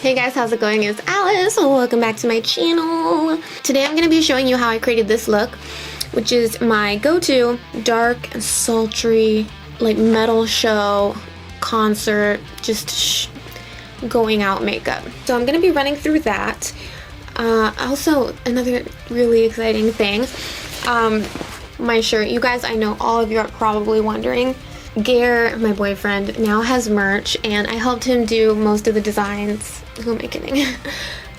Hey guys, how's it going? It's Alice. Welcome back to my channel. Today I'm going to be showing you how I created this look, which is my go-to dark and sultry, like metal show, concert, just going out makeup. So I'm going to be running through that. Also, another really exciting thing, my shirt. You guys, I know all of you are probably wondering. Gare, my boyfriend, now has merch, and I helped him do most of the designs. Who am I kidding?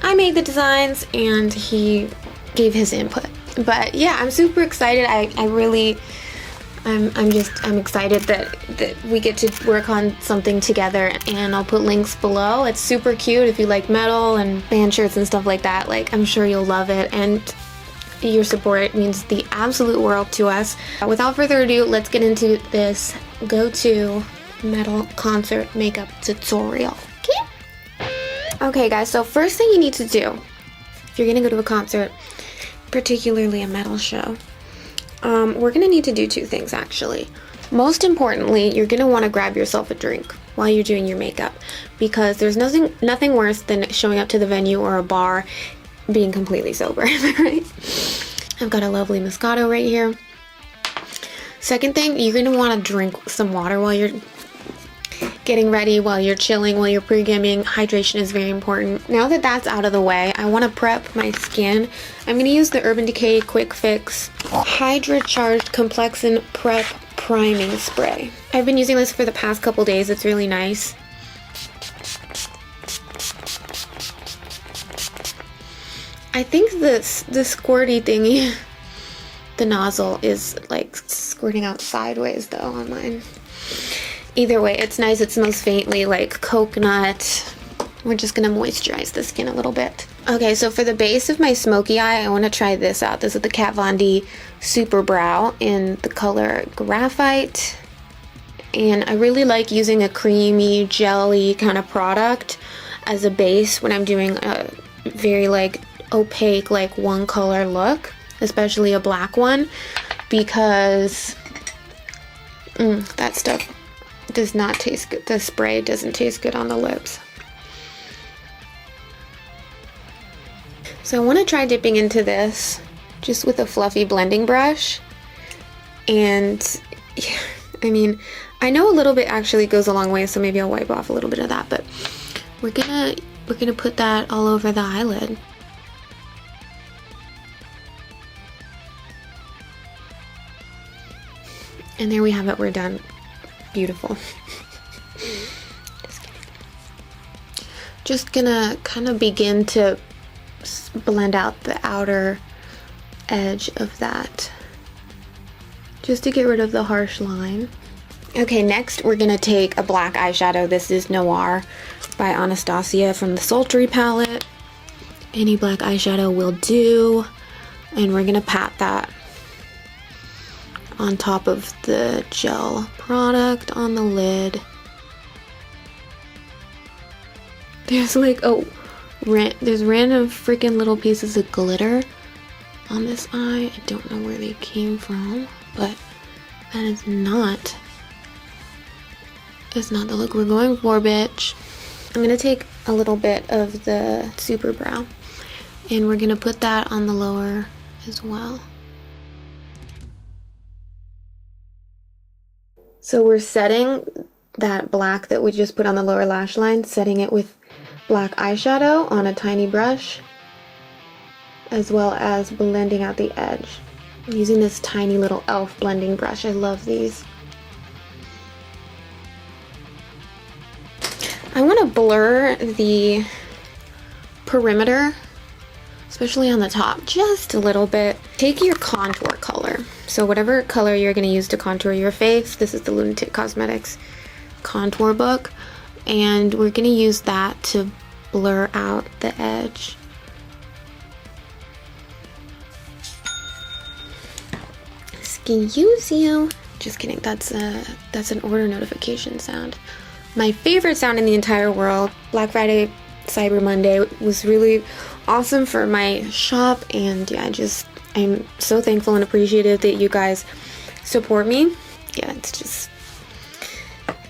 I made the designs, and he gave his input. But yeah, I'm super excited. I'm excited that we get to work on something together, and I'll put links below. It's super cute if you like metal and band shirts and stuff like that. Like, I'm sure you'll love it, and your support means the absolute world to us. Without further ado, let's get into this go-to metal concert makeup tutorial. Okay guys, so first thing you need to do if you're gonna go to a concert, particularly a metal show, we're gonna need to do two things actually. Most importantly, you're gonna want to grab yourself a drink while you're doing your makeup, because there's nothing worse than showing up to the venue or a bar being completely sober, right? I've got a lovely Moscato right here. Second thing, you're going to want to drink some water while you're getting ready, while you're chilling, while you're pre-gaming. Hydration is very important. Now that that's out of the way, I want to prep my skin. I'm going to use the Urban Decay Quick Fix Hydra Charged Complexin Prep Priming Spray. I've been using this for the past couple days. It's really nice. I think the squirty thingy, the nozzle, is like squirting out sideways though on mine. Either way, it's nice. It smells faintly like coconut. We're just gonna moisturize the skin a little bit. Okay, so for the base of my smoky eye, I want to try this out. This is the Kat Von D Super Brow in the color Graphite. And I really like using a creamy, jelly kind of product as a base when I'm doing a very like opaque, like one color look, especially a black one, because that stuff does not taste good. The spray doesn't taste good on the lips. So I want to try dipping into this just with a fluffy blending brush, and yeah, I mean, I know a little bit actually goes a long way, so maybe I'll wipe off a little bit of that, but we're gonna put that all over the eyelid. And there we have it, we're done. Beautiful. Just kidding. Just gonna kind of begin to blend out the outer edge of that, just to get rid of the harsh line. Okay, next we're gonna take a black eyeshadow. This is Noir by Anastasia from the Sultry palette. Any black eyeshadow will do. And we're gonna pat that on top of the gel product on the lid. There's like, there's random freaking little pieces of glitter on this eye. I don't know where they came from, but that is not, it's not the look we're going for, bitch. I'm gonna take a little bit of the Super Brow, and we're gonna put that on the lower as well. So we're setting that black that we just put on the lower lash line, setting it with black eyeshadow on a tiny brush, as well as blending out the edge. I'm using this tiny little e.l.f. blending brush. I love these. I want to blur the perimeter, especially on the top, just a little bit. Take your contour color. So whatever color you're going to use to contour your face, this is the Leggings Cosmetics contour book, and we're going to use that to blur out the edge. Excuse you. Just kidding. That's an order notification sound. My favorite sound in the entire world. Black Friday, Cyber Monday was really awesome for my shop, and yeah, I'm so thankful and appreciative that you guys support me. Yeah, it's just,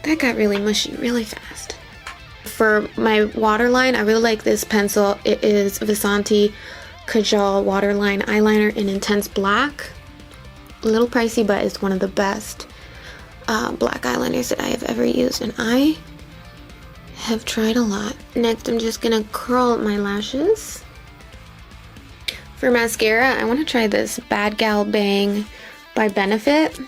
that got really mushy really fast. For my waterline, I really like this pencil. It is Vasanti Kajal Waterline Eyeliner in Intense Black. A little pricey, but it's one of the best black eyeliners that I have ever used, and I have tried a lot. Next, I'm just gonna curl my lashes. For mascara, I want to try this Bad Gal Bang by Benefit.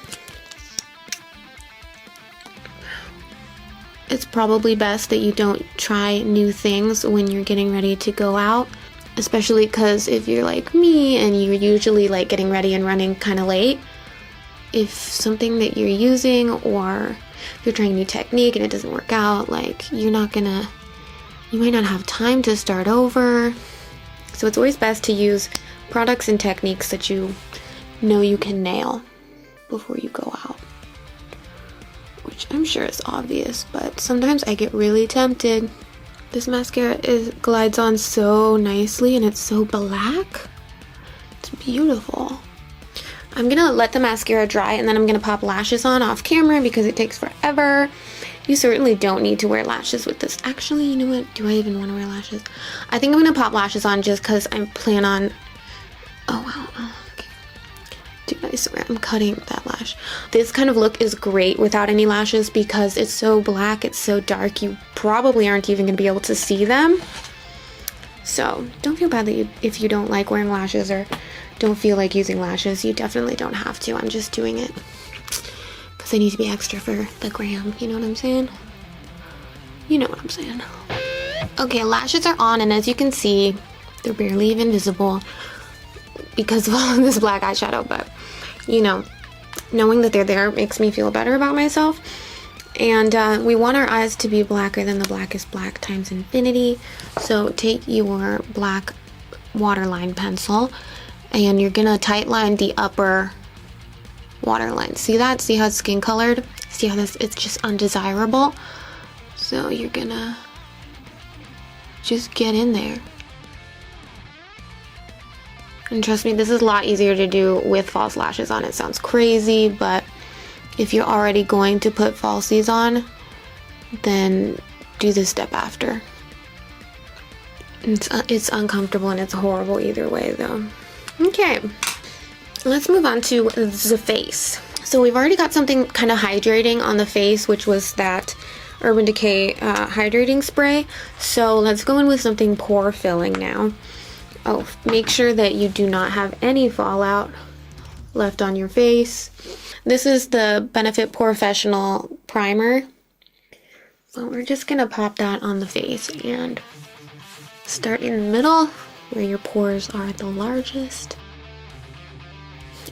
It's probably best that you don't try new things when you're getting ready to go out, especially because if you're like me and you're usually like getting ready and running kind of late, if something that you're using or if you're trying a new technique and it doesn't work out, like you might not have time to start over. So it's always best to use products and techniques that you know you can nail before you go out. Which I'm sure is obvious, but sometimes I get really tempted. This mascara glides on so nicely and it's so black. It's beautiful. I'm gonna let the mascara dry and then I'm gonna pop lashes on off camera because it takes forever. You certainly don't need to wear lashes with this. Actually, you know what? Do I even want to wear lashes? I think I'm gonna pop lashes on just because I plan on... Oh, wow. Oh, okay. Dude, I swear, I'm cutting that lash. This kind of look is great without any lashes because it's so black, it's so dark, you probably aren't even going to be able to see them. So, don't feel bad that if you don't like wearing lashes or don't feel like using lashes. You definitely don't have to. I'm just doing it because I need to be extra for the gram. You know what I'm saying? You know what I'm saying. Okay, lashes are on, and as you can see, they're barely even visible because of all of this black eyeshadow, but you know, knowing that they're there makes me feel better about myself. And we want our eyes to be blacker than the blackest black times infinity. So take your black waterline pencil and you're gonna tight line the upper waterline. See that? See how it's skin colored? See how it's just undesirable? So you're gonna just get in there. And trust me, this is a lot easier to do with false lashes on. It sounds crazy, but if you're already going to put falsies on, then do this step after. It's uncomfortable and it's horrible either way though. Okay, let's move on to the face. So we've already got something kind of hydrating on the face, which was that Urban Decay hydrating spray. So let's go in with something pore filling now. Oh, make sure that you do not have any fallout left on your face. This is the Benefit Professional Primer. So we're just gonna pop that on the face and start in the middle where your pores are the largest.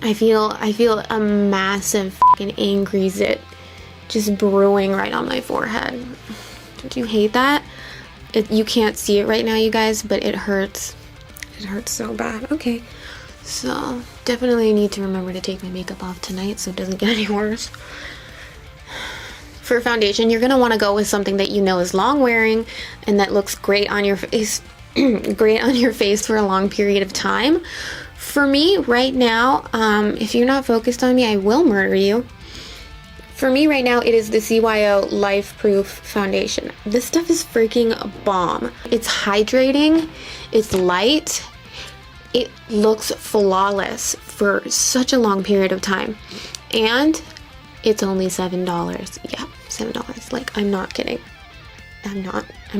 I feel a massive fucking angry zit just brewing right on my forehead. Don't you hate that? You can't see it right now, you guys, but it hurts. It hurts so bad. Okay, so definitely need to remember to take my makeup off tonight so it doesn't get any worse. For foundation, you're gonna want to go with something that you know is long wearing and that looks great on your face, great on your face for a long period of time. For me right now, if you're not focused on me, I will murder you. For me right now, it is the CYO Life Proof Foundation. This stuff is freaking bomb. It's hydrating, it's light, it looks flawless for such a long period of time, and it's only $7. Yeah, $7. Like, I'm not kidding. I'm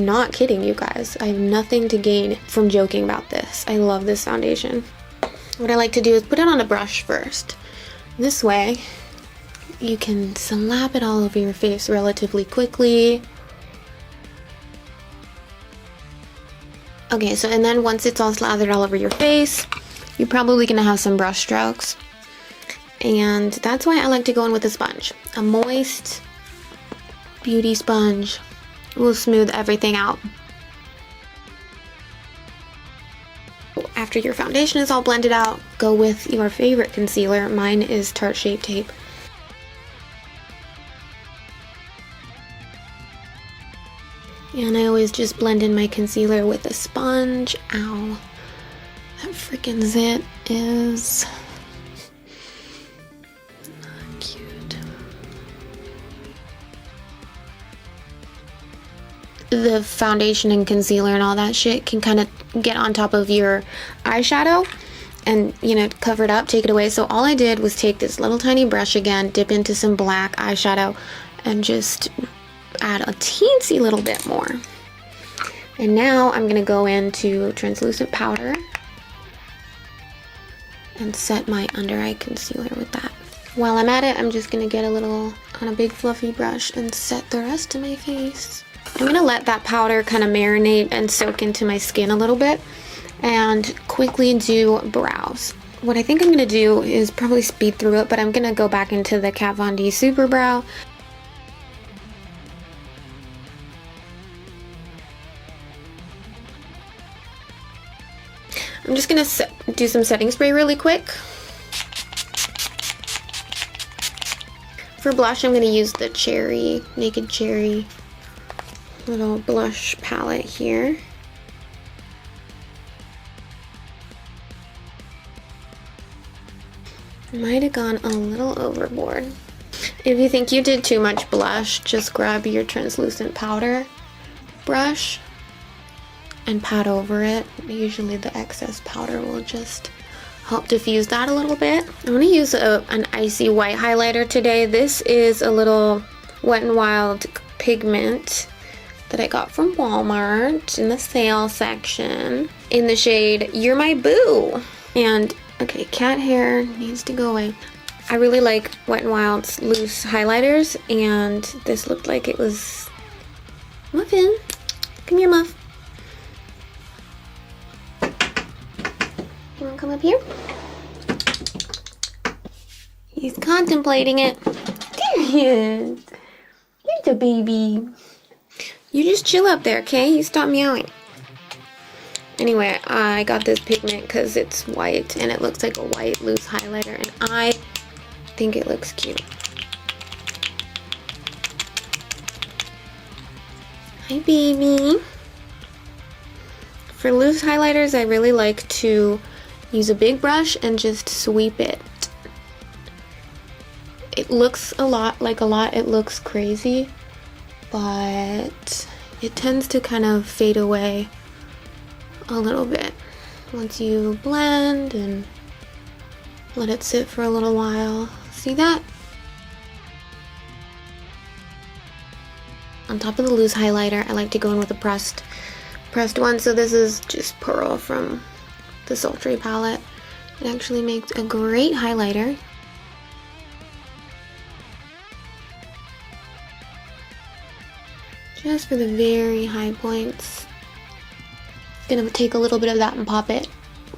not kidding, you guys. I have nothing to gain from joking about this. I love this foundation. What I like to do is put it on a brush first. This way, you can slap it all over your face relatively quickly. Okay, so and then once it's all slathered all over your face, you're probably gonna have some brush strokes. And that's why I like to go in with a sponge. A moist beauty sponge will smooth everything out. After your foundation is all blended out, go with your favorite concealer. Mine is Tarte Shape Tape. And I always just blend in my concealer with a sponge. Ow. That freaking zit is not cute. the foundation and concealer and all that shit can kind of get on top of your eyeshadow and, you know, cover it up, take it away. So all I did was take this little tiny brush again, dip into some black eyeshadow, and just add a teensy little bit more. And now I'm gonna go into translucent powder and set my under eye concealer with that. While I'm at it, I'm just gonna get a little on a big fluffy brush and set the rest of my face. I'm gonna let that powder kind of marinate and soak into my skin a little bit and quickly do brows. What I think I'm gonna do is probably speed through it, but I'm gonna go back into the Kat Von D Super Brow. I'm just gonna do some setting spray really quick. For blush, I'm gonna use the Naked Cherry little blush palette here. Might have gone a little overboard. If you think you did too much blush, just grab your translucent powder brush and pat over it. Usually the excess powder will just help diffuse that a little bit. I'm going to use an icy white highlighter today. This is a little Wet n Wild pigment that I got from Walmart in the sale section in the shade You're My Boo. And okay, cat hair needs to go away. I really like Wet n Wild's loose highlighters, and this looked like it was Muffin. Come here, Muff. You wanna come up here? He's contemplating it. There he is. Here's the baby. You just chill up there, okay? You stop meowing. Anyway, I got this pigment because it's white and it looks like a white loose highlighter, and I think it looks cute. Hi, baby. For loose highlighters, I really like to use a big brush and just sweep it. It looks a lot, it looks crazy, but it tends to kind of fade away a little bit once you blend and let it sit for a little while. See that? On top of the loose highlighter, I like to go in with a pressed one. So this is just Pearl from the Sultry palette. It actually makes a great highlighter. Just for the very high points. Gonna take a little bit of that and pop it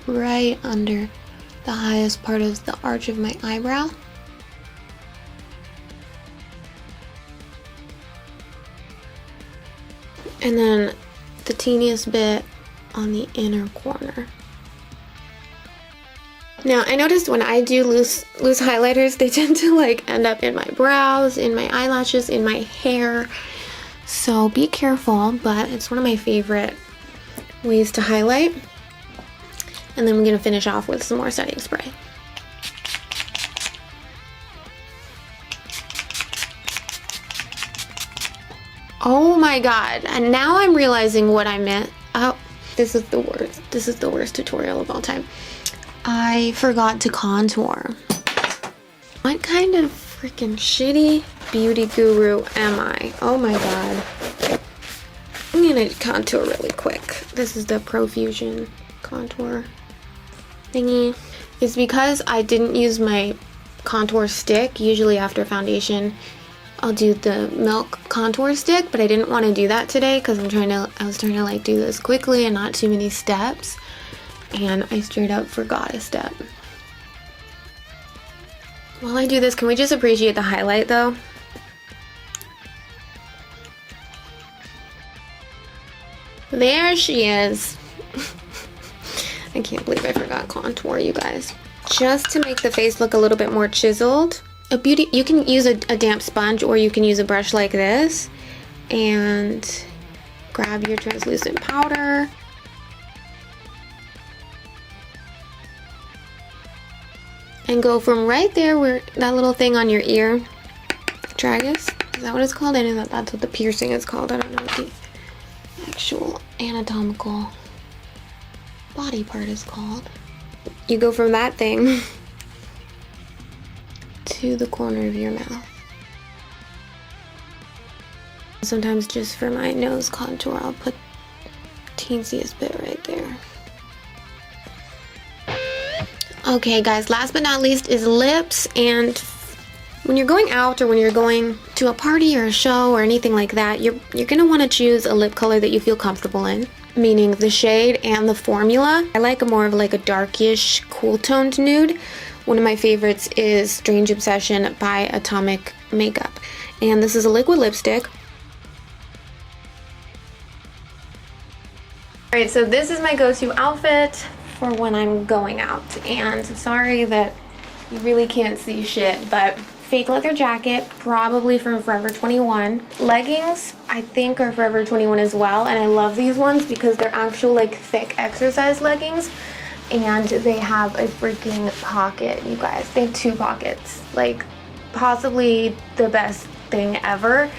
right under the highest part of the arch of my eyebrow. And then the teeniest bit on the inner corner. Now, I noticed when I do loose highlighters, they tend to like end up in my brows, in my eyelashes, in my hair. So be careful, but it's one of my favorite ways to highlight. And then we're gonna finish off with some more setting spray. Oh my god, and now I'm realizing what I meant. Oh, this is the worst. This is the worst tutorial of all time. I forgot to contour. What kind of freaking shitty beauty guru am I? Oh my god. I'm gonna contour really quick. This is the Profusion contour thingy. It's because I didn't use my contour stick. Usually after foundation, I'll do the Milk contour stick, but I didn't want to do that today because I was trying to like do this quickly and not too many steps, and I straight up forgot a step. While I do this, can we just appreciate the highlight though? There she is. I can't believe I forgot contour, you guys. Just to make the face look a little bit more chiseled. You can use a damp sponge, or you can use a brush like this and grab your translucent powder. And go from right there where that little thing on your ear, tragus, is that what it's called? I know that's what the piercing is called. I don't know what actual anatomical body part is called. You go from that thing to the corner of your mouth. Sometimes just for my nose contour, I'll put teensiest bit right there. Okay guys, last but not least is lips. And when you're going out or when you're going to a party or a show or anything like that, you're gonna want to choose a lip color that you feel comfortable in, meaning the shade and the formula. I like more of like a darkish, cool toned nude. One of my favorites is Strange Obsession by Atomic Makeup, and this is a liquid lipstick. Alright, so this is my go-to outfit for when I'm going out, and sorry that you really can't see shit, but fake leather jacket, probably from Forever 21. Leggings, I think, are Forever 21 as well, and I love these ones because they're actual like thick exercise leggings, and they have a freaking pocket, you guys. They have 2 pockets, like possibly the best thing ever,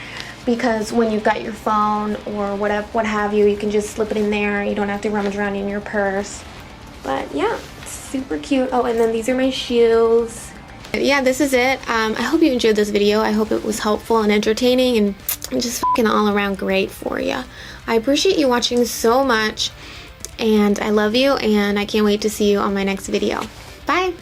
because when you've got your phone or whatever, what have you, you can just slip it in there. You don't have to rummage around in your purse. But yeah, super cute. Oh, and then these are my shoes. Yeah, this is it. I hope you enjoyed this video. I hope it was helpful and entertaining and just fucking all around great for you. I appreciate you watching so much, and I love you, and I can't wait to see you on my next video. Bye!